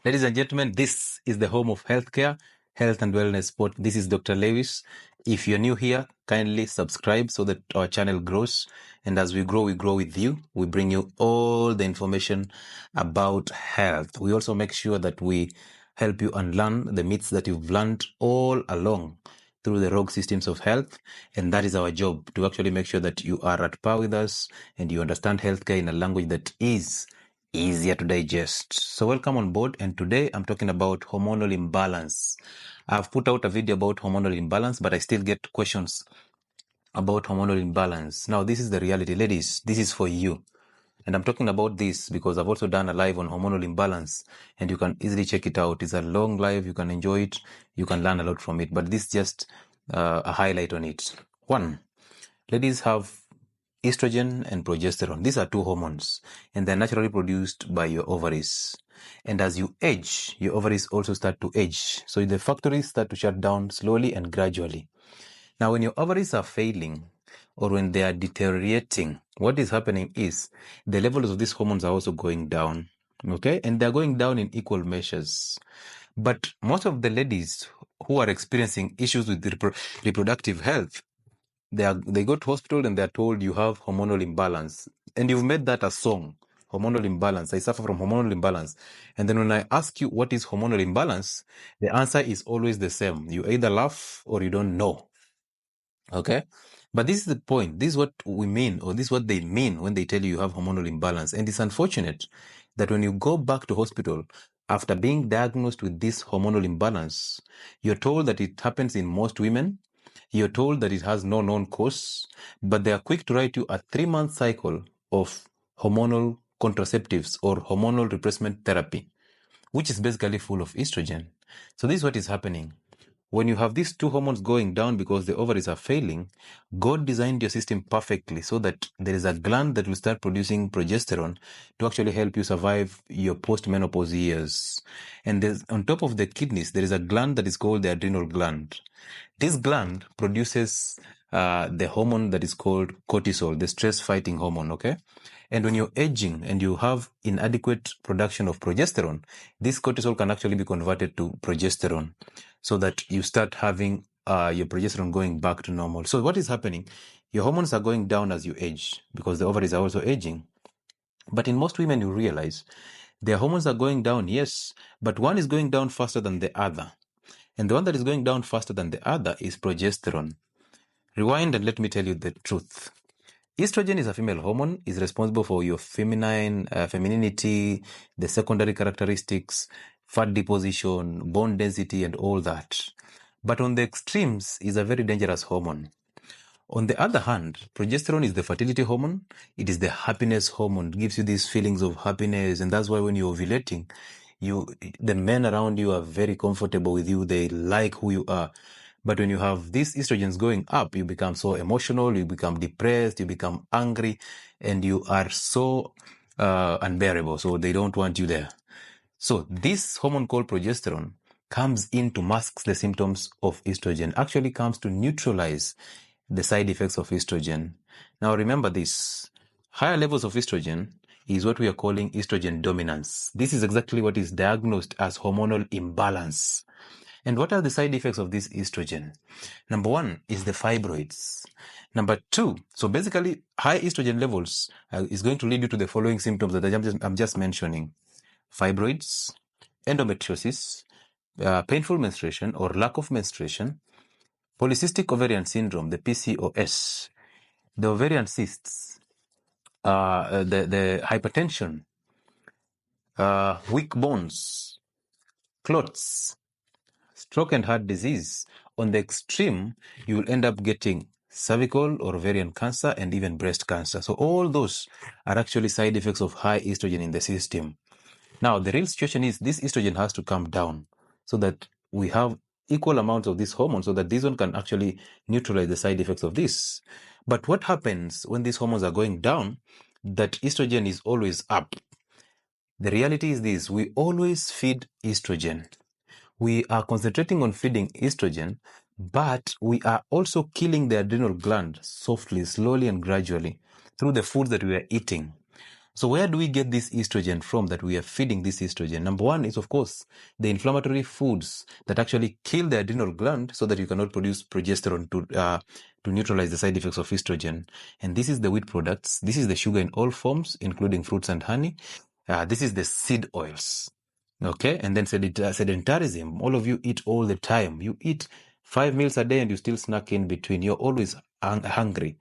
Ladies and gentlemen, this is the home of healthcare, health and wellness sport. This is Dr. Lewis. If you're new here, kindly subscribe so that our channel grows. And as we grow with you. We bring you all the information about health. We also make sure that we help you unlearn the myths that you've learned all along through the rogue systems of health. And that is our job, to actually make sure that you are at par with us and you understand healthcare in a language that is easier to digest. So welcome on board, and today I'm talking about hormonal imbalance. I've put out a video about hormonal imbalance, but I still get questions about hormonal imbalance. Now, this is the reality, ladies. This is for you. And I'm talking about this because I've also done a live on hormonal imbalance, and you can easily check it out. It's a long live. You can enjoy it. You can learn a lot from it. But this is just a highlight on it. One, ladies have estrogen and progesterone. These are two hormones, and they're naturally produced by your ovaries. And as you age, your ovaries also start to age. So the factories start to shut down slowly and gradually. Now, when your ovaries are failing or when they are deteriorating, what is happening is the levels of these hormones are also going down. Okay? And they're going down in equal measures. But most of the ladies who are experiencing issues with reproductive health, they go to hospital and they're told you have hormonal imbalance. And you've made that a song, hormonal imbalance. I suffer from hormonal imbalance. And then when I ask you what is hormonal imbalance, the answer is always the same. You either laugh or you don't know. Okay? But this is the point. This is what we mean, or this is what they mean when they tell you you have hormonal imbalance. And it's unfortunate that when you go back to hospital after being diagnosed with this hormonal imbalance, you're told that it happens in most women. You're told that it has no known cause, but they are quick to write you a 3-month cycle of hormonal contraceptives or hormonal replacement therapy, which is basically full of estrogen. So this is what is happening. When you have these two hormones going down because the ovaries are failing, God designed your system perfectly so that there is a gland that will start producing progesterone to actually help you survive your post-menopause years. And on top of the kidneys, there is a gland that is called the adrenal gland. This gland produces the hormone that is called cortisol, the stress-fighting hormone, okay? And when you're aging and you have inadequate production of progesterone, this cortisol can actually be converted to progesterone so that you start having your progesterone going back to normal. So what is happening? Your hormones are going down as you age because the ovaries are also aging. But in most women, you realize their hormones are going down, yes, but one is going down faster than the other. And the one that is going down faster than the other is progesterone. Rewind and let me tell you the truth. Estrogen is a female hormone, is responsible for your femininity, the secondary characteristics, fat deposition, bone density, and all that. But on the extremes, is a very dangerous hormone. On the other hand, progesterone is the fertility hormone. It is the happiness hormone. It gives you these feelings of happiness, and that's why when you're ovulating, the men around you are very comfortable with you. They like who you are. But when you have these estrogens going up, you become so emotional, you become depressed, you become angry, and you are so unbearable. So they don't want you there. So this hormone called progesterone comes in to mask the symptoms of estrogen, actually comes to neutralize the side effects of estrogen. Now remember this, higher levels of estrogen is what we are calling estrogen dominance. This is exactly what is diagnosed as hormonal imbalance. And what are the side effects of this estrogen? Number one is the fibroids. Number two, so basically high estrogen levels is going to lead you to the following symptoms that I'm just mentioning. Fibroids, endometriosis, painful menstruation or lack of menstruation, polycystic ovarian syndrome, the PCOS, the ovarian cysts, the hypertension, weak bones, clots, stroke and heart disease. On the extreme, you will end up getting cervical or ovarian cancer and even breast cancer. So all those are actually side effects of high estrogen in the system. Now, the real situation is this estrogen has to come down so that we have equal amounts of this hormone so that this one can actually neutralize the side effects of this. But what happens when these hormones are going down, that estrogen is always up? The reality is this, we always feed estrogen. We are concentrating on feeding estrogen, but we are also killing the adrenal gland softly, slowly, and gradually through the foods that we are eating. So where do we get this estrogen from that we are feeding this estrogen? Number one is, of course, the inflammatory foods that actually kill the adrenal gland so that you cannot produce progesterone to neutralize the side effects of estrogen. And this is the wheat products. This is the sugar in all forms, including fruits and honey. This is the seed oils. Okay. And then sedentarism. All of you eat all the time. You eat 5 meals a day and you still snack in between. You're always hungry.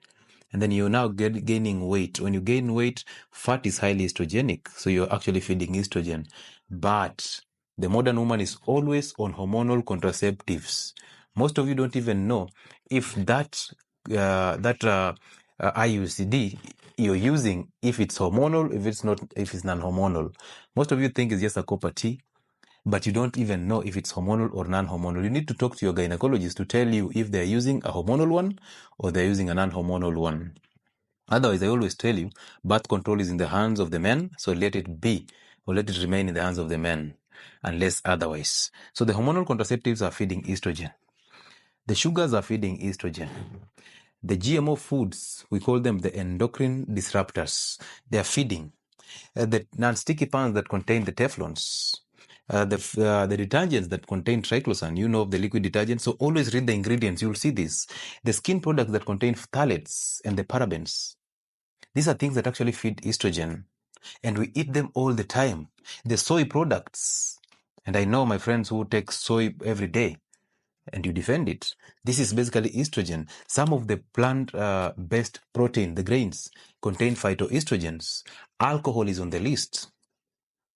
And then you're now gaining weight. When you gain weight, fat is highly estrogenic. So you're actually feeding estrogen. But the modern woman is always on hormonal contraceptives. Most of you don't even know if that IUCD you're using, if it's hormonal, if it's not, if it's non-hormonal. Most of you think it's just a copper tea, but you don't even know if it's hormonal or non-hormonal. You need to talk to your gynecologist to tell you if they're using a hormonal one or they're using a non-hormonal one. Otherwise, I always tell you, birth control is in the hands of the men, so let it be, or let it remain in the hands of the men, unless otherwise. So the hormonal contraceptives are feeding estrogen. The sugars are feeding estrogen. The GMO foods, we call them the endocrine disruptors. They are feeding. The non-sticky pans that contain the Teflons, the detergents that contain triclosan, you know, of the liquid detergent. So always read the ingredients. You'll see this. The skin products that contain phthalates and the parabens. These are things that actually feed estrogen. And we eat them all the time. The soy products. And I know my friends who take soy every day. And you defend it. This is basically estrogen. Some of the plant-based protein, the grains, contain phytoestrogens. Alcohol is on the list.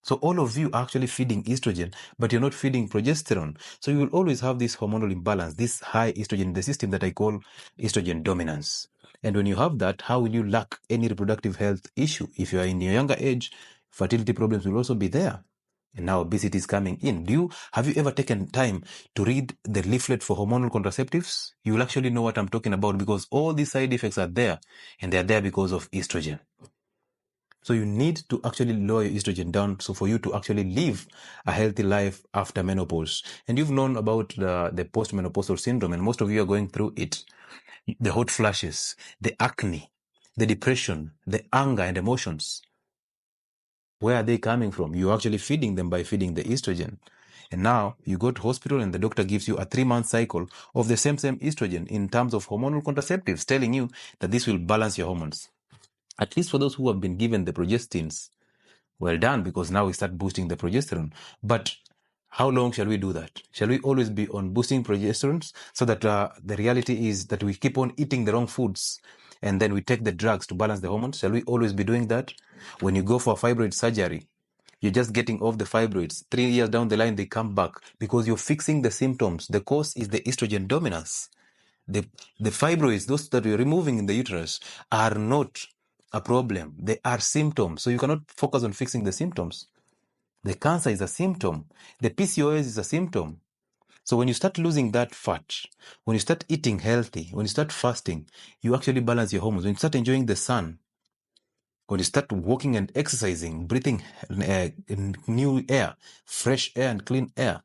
So all of you are actually feeding estrogen, but you're not feeding progesterone. So you will always have this hormonal imbalance, this high estrogen in the system that I call estrogen dominance. And when you have that, how will you lack any reproductive health issue? If you are in your younger age, fertility problems will also be there. And now obesity is coming in. Have you ever taken time to read the leaflet for hormonal contraceptives? You will actually know what I'm talking about, because all these side effects are there, and they're there because of estrogen. So you need to actually lower your estrogen down, so for you to actually live a healthy life after menopause. And you've known about the postmenopausal syndrome, and most of you are going through it. The hot flashes, the acne, the depression, the anger and emotions. Where are they coming from? You're actually feeding them by feeding the estrogen. And now you go to hospital and the doctor gives you a 3-month cycle of the same estrogen in terms of hormonal contraceptives, telling you that this will balance your hormones. At least for those who have been given the progestins, well done, because now we start boosting the progesterone. But how long shall we do that? Shall we always be on boosting progesterones so that the reality is that we keep on eating the wrong foods and then we take the drugs to balance the hormones? Shall we always be doing that? When you go for fibroid surgery, you're just getting off the fibroids. 3 years down the line, they come back because you're fixing the symptoms. The cause is the estrogen dominance. The fibroids, those that you're removing in the uterus, are not a problem. They are symptoms. So you cannot focus on fixing the symptoms. The cancer is a symptom. The PCOS is a symptom. So when you start losing that fat, when you start eating healthy, when you start fasting, you actually balance your hormones. When you start enjoying the sun, when you start walking and exercising, breathing new air, fresh air and clean air,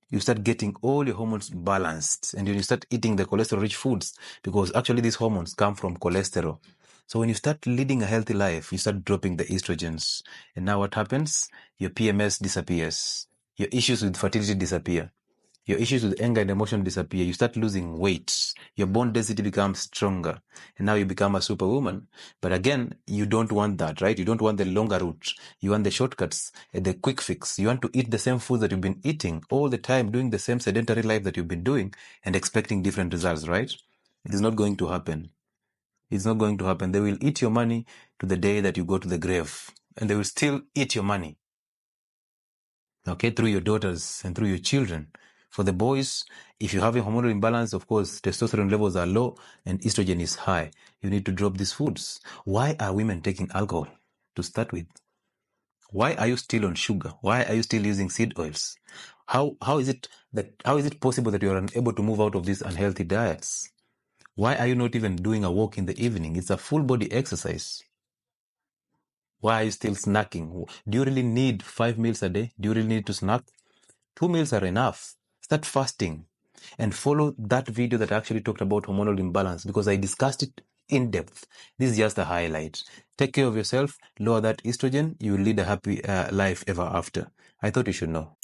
you start getting all your hormones balanced. And when you start eating the cholesterol-rich foods, because actually these hormones come from cholesterol. So when you start leading a healthy life, you start dropping the estrogens. And now what happens? Your PMS disappears. Your issues with fertility disappear. Your issues with anger and emotion disappear. You start losing weight. Your bone density becomes stronger. And now you become a superwoman. But again, you don't want that, right? You don't want the longer route. You want the shortcuts, the quick fix. You want to eat the same food that you've been eating all the time, doing the same sedentary life that you've been doing and expecting different results, right? It is not going to happen. It's not going to happen. They will eat your money to the day that you go to the grave. And they will still eat your money. Okay, through your daughters and through your children. For the boys, if you have a hormonal imbalance, of course, testosterone levels are low and estrogen is high. You need to drop these foods. Why are women taking alcohol to start with? Why are you still on sugar? Why are you still using seed oils? How is it possible that you are unable to move out of these unhealthy diets? Why are you not even doing a walk in the evening? It's a full body exercise. Why are you still snacking? Do you really need 5 meals a day? Do you really need to snack? 2 meals are enough. Start fasting and follow that video that I actually talked about hormonal imbalance, because I discussed it in depth. This is just a highlight. Take care of yourself, lower that estrogen, you will lead a happy life ever after. I thought you should know.